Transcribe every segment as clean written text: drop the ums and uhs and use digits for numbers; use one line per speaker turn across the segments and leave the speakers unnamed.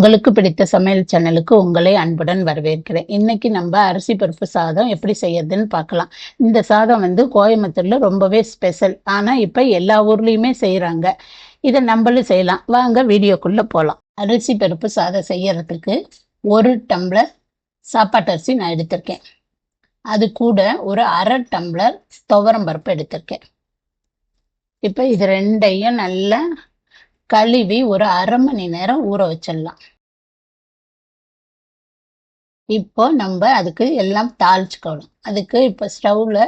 உங்களுக்கு பிடித்த சமையல் சேனலுக்கு உங்களை அன்புடன் வரவேற்கிறேன். இன்னைக்கு நம்ம அரிசி பருப்பு சாதம் எப்படி செய்யறதுன்னு பார்க்கலாம். இந்த சாதம் கோயம்புத்தூர்ல ரொம்பவே ஸ்பெஷல். ஆனா இப்ப எல்லா ஊர்லயுமே செய்யறாங்க. இதை நம்மளும் செய்யலாம். வாங்க வீடியோக்குள்ள போலாம். அரிசி பருப்பு சாதம் செய்யறதுக்கு 1 டம்ளர் சாப்பாட்டு அரிசி நான் எடுத்திருக்கேன். அது கூட ஒரு 1/2 டம்ளர் துவரம் பருப்பு எடுத்திருக்கேன். இப்ப இது ரெண்டையும் நல்லா கழுவி ஒரு 1/2 மணி நேரம் ஊற வச்சிடலாம். இப்போ நம்ம அதுக்கு எல்லாம் தாளிச்சுக்கணும். அதுக்கு இப்போ ஸ்டவ்ல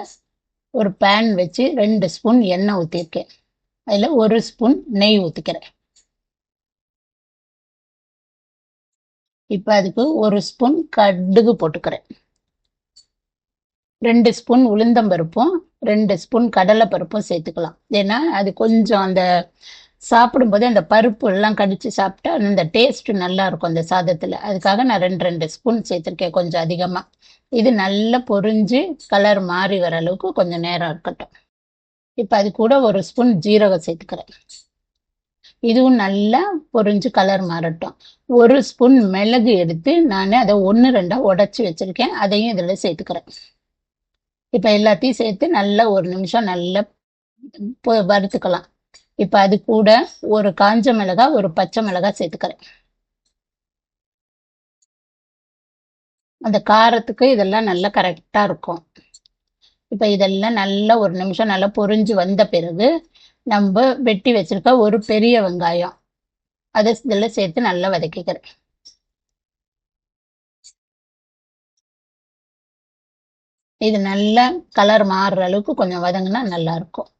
ஒரு பேன் வச்சு 2 ஸ்பூன் எண்ணெய் ஊற்றிருக்கேன். அதில் 1 ஸ்பூன் நெய் ஊற்றிக்கிறேன். இப்போ அதுக்கு 1 ஸ்பூன் கடுகு போட்டுக்கிறேன். 2 ஸ்பூன் உளுந்தம்பருப்பும் 2 ஸ்பூன் கடலைப்பருப்பும் சேர்த்துக்கலாம். ஏன்னா அது கொஞ்சம் அந்த சாப்பிடும்போது அந்த பருப்பு எல்லாம் கடிச்சு சாப்பிட்டா அந்த டேஸ்ட் நல்லா இருக்கும் அந்த சாதத்துல. அதுக்காக நான் 2 ஸ்பூன் சேர்த்திருக்கேன், கொஞ்சம் அதிகமா. இது நல்லா பொரிஞ்சு கலர் மாறி வர அளவுக்கு கொஞ்சம் நேரம் இருக்கட்டும். இப்ப அது கூட 1 ஸ்பூன் ஜீரகம் சேர்த்துக்கிறேன். இதுவும் நல்லா பொரிஞ்சு கலர் மாறட்டும். 1 ஸ்பூன் மிளகு எடுத்து நான் அதை 1-2 உடைச்சு வச்சிருக்கேன். அதையும் இதுல சேர்த்துக்கிறேன். இப்ப எல்லாத்தையும் சேர்த்து நல்லா 1 நிமிஷம் நல்லா வறுத்துக்கலாம். இப்ப அது கூட ஒரு காஞ்ச மிளகாய், ஒரு பச்சை மிளகாய் சேர்த்துக்கிறேன். அந்த காரத்துக்கு இதெல்லாம் நல்லா கரெக்டா இருக்கும். இப்ப இதெல்லாம் நல்லா 1 நிமிஷம் நல்லா பொரிஞ்சு வந்த பிறகு நம்ம வெட்டி வச்சிருக்க ஒரு பெரிய வெங்காயம் அதை இதெல்லாம் சேர்த்து நல்லா வதக்கிக்கிறேன். இது நல்லா கலர் மாறுற அளவுக்கு கொஞ்சம் வதங்கினா நல்லா இருக்கும்.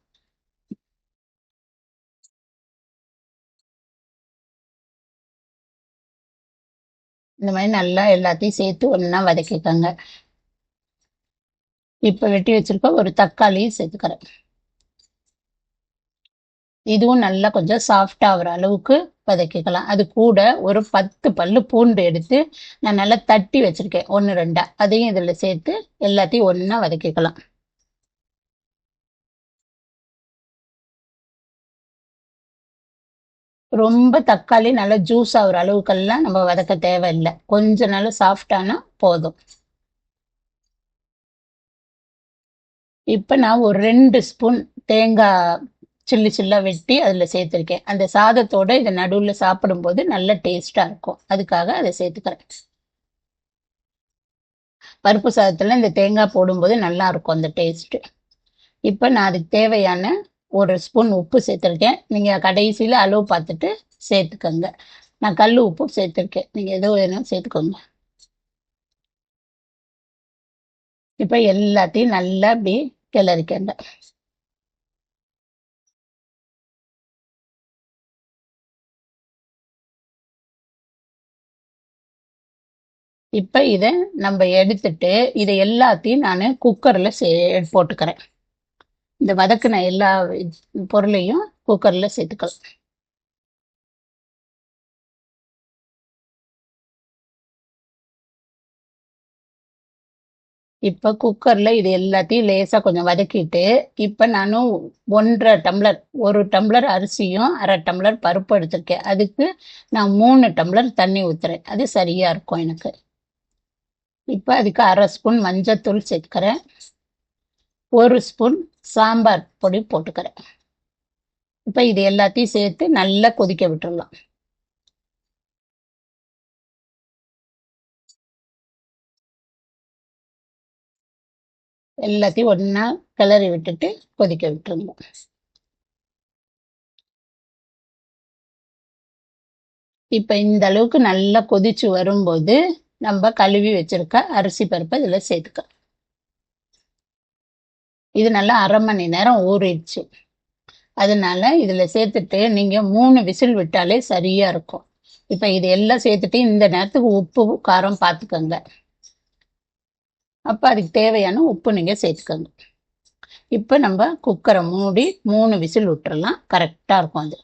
இந்த மாதிரி நல்லா எல்லாத்தையும் சேர்த்து ஒண்ணா வதக்கிக்கோங்க. இப்ப வெட்டி வச்சிருக்க ஒரு தக்காளியும் சேர்த்துக்கிறேன். இதுவும் நல்லா கொஞ்சம் சாஃப்ட் ஆகுற அளவுக்கு வதக்கிக்கலாம். அது கூட ஒரு 10 பல்லு பூண்டு எடுத்து நான் நல்லா தட்டி வச்சிருக்கேன், 1-2. அதையும் இதுல சேர்த்து எல்லாத்தையும் ஒண்ணா வதக்கிக்கலாம். ரொம்ப தக்காளி நல்லா ஜூஸ் ஆகுற அளவுக்கெல்லாம் நம்ம வதக்க தேவையில்லை. கொஞ்சம் நல்லா சாஃப்டானா போதும். இப்ப நான் ஒரு 2 ஸ்பூன் தேங்காய் சில்லா வெட்டி அதுல சேர்த்திருக்கேன். அந்த சாதத்தோட இதை நடுவுல சாப்பிடும்போது நல்ல டேஸ்டா இருக்கும். அதுக்காக அதை சேர்த்துக்கிறேன். பருப்பு சாதத்துல இந்த தேங்காய் போடும்போது நல்லா இருக்கும் அந்த டேஸ்ட். இப்ப நான் அதுக்கு தேவையான 1 ஸ்பூன் உப்பு சேர்த்திருக்கேன். நீங்க கடைசியில அளவு பார்த்துட்டு சேர்த்துக்கோங்க. நான் கல் உப்பு சேர்த்திருக்கேன். நீங்க எதோ வேணும் சேர்த்துக்கோங்க. இப்ப எல்லாத்தையும் நல்லா அப்படி கிளறிக்கங்க. இப்ப இதை நம்ம எடுத்துட்டு இதை எல்லாத்தையும் நான் குக்கர்ல போட்டுக்கிறேன். இந்த வதக்குன எல்லா பொருளையும் குக்கர்ல சேர்த்துக்கலாம். இப்ப குக்கர்ல இது எல்லாத்தையும் லேசா கொஞ்சம் வதக்கிட்டு, இப்ப நானும் 1 டம்ளர் 1 டம்ளர் அரிசியும் 1/2 டம்ளர் பருப்பு எடுத்திருக்கேன். அதுக்கு நான் 3 டம்ளர் தண்ணி ஊத்துறேன். அது சரியா இருக்கும் எனக்கு. இப்ப அதுக்கு 1/2 ஸ்பூன் மஞ்சத்தூள் சேர்க்கிறேன். 1 ஸ்பூன் சாம்பார் பொடி போட்டுக்கிறேன். இப்ப இது எல்லாத்தையும் சேர்த்து நல்லா கொதிக்க விட்டுறலாம். எல்லாத்தையும் ஒண்ணா கிளறி விட்டுட்டு கொதிக்க விட்டுருங்க. இப்ப இந்த அளவுக்கு நல்லா கொதிச்சு வரும்போது நம்ம கழுவி வச்சிருக்க அரிசி பருப்பை இதுல சேர்த்துக்க. இது நல்லா 1/2 மணி நேரம் ஊறிடுச்சு. அதனால இதுல சேர்த்துட்டு நீங்க 3 விசில் விட்டாலே சரியா இருக்கும். இப்ப இது எல்லாம் சேர்த்துட்டு இந்த நேரத்துக்கு உப்பு காரம் பார்த்துக்கோங்க. அப்ப அதுக்கு தேவையான உப்பு நீங்க சேர்த்துக்கோங்க. இப்ப நம்ம குக்கரை மூடி 3 விசில் விட்டுறலாம். கரெக்டா இருக்கும் அது.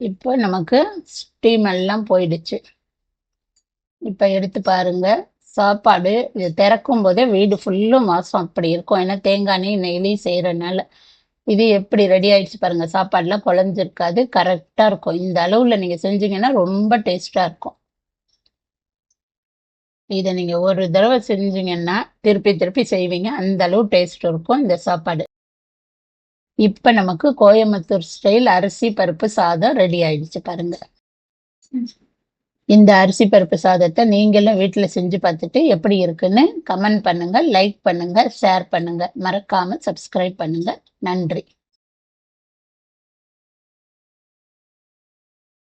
இப்போ நமக்கு ஸ்டீம் எல்லாம் போயிடுச்சு. இப்ப எடுத்து பாருங்க. சாப்பாடு இது திறக்கும் போதே வீடு ஃபுல்லும் வாசம் அப்படி இருக்கும். ஏன்னா தேங்காய் நெய்லையும் செய்யறதுனால இது எப்படி ரெடி ஆயிடுச்சு பாருங்க. சாப்பாடுலாம் குழஞ்சிருக்காது, கரெக்டா இருக்கும். இந்த அளவுல நீங்க செஞ்சீங்கன்னா ரொம்ப டேஸ்டா இருக்கும். இதை நீங்க ஒரு தடவை செஞ்சீங்கன்னா திருப்பி திருப்பி செய்வீங்க. அந்த அளவு டேஸ்ட் இருக்கும் இந்த சாப்பாடு. இப்ப நமக்கு கோயம்புத்தூர் ஸ்டைல் அரிசி பருப்பு சாதம் ரெடி ஆயிடுச்சு பாருங்க. இந்த அரிசி பருப்பு சாதத்தை நீங்களும் வீட்டுல செஞ்சு பார்த்துட்டு எப்படி இருக்குன்னு கமெண்ட் பண்ணுங்க, லைக் பண்ணுங்க, ஷேர் பண்ணுங்க, மறக்காம சப்ஸ்கிரைப் பண்ணுங்க. நன்றி.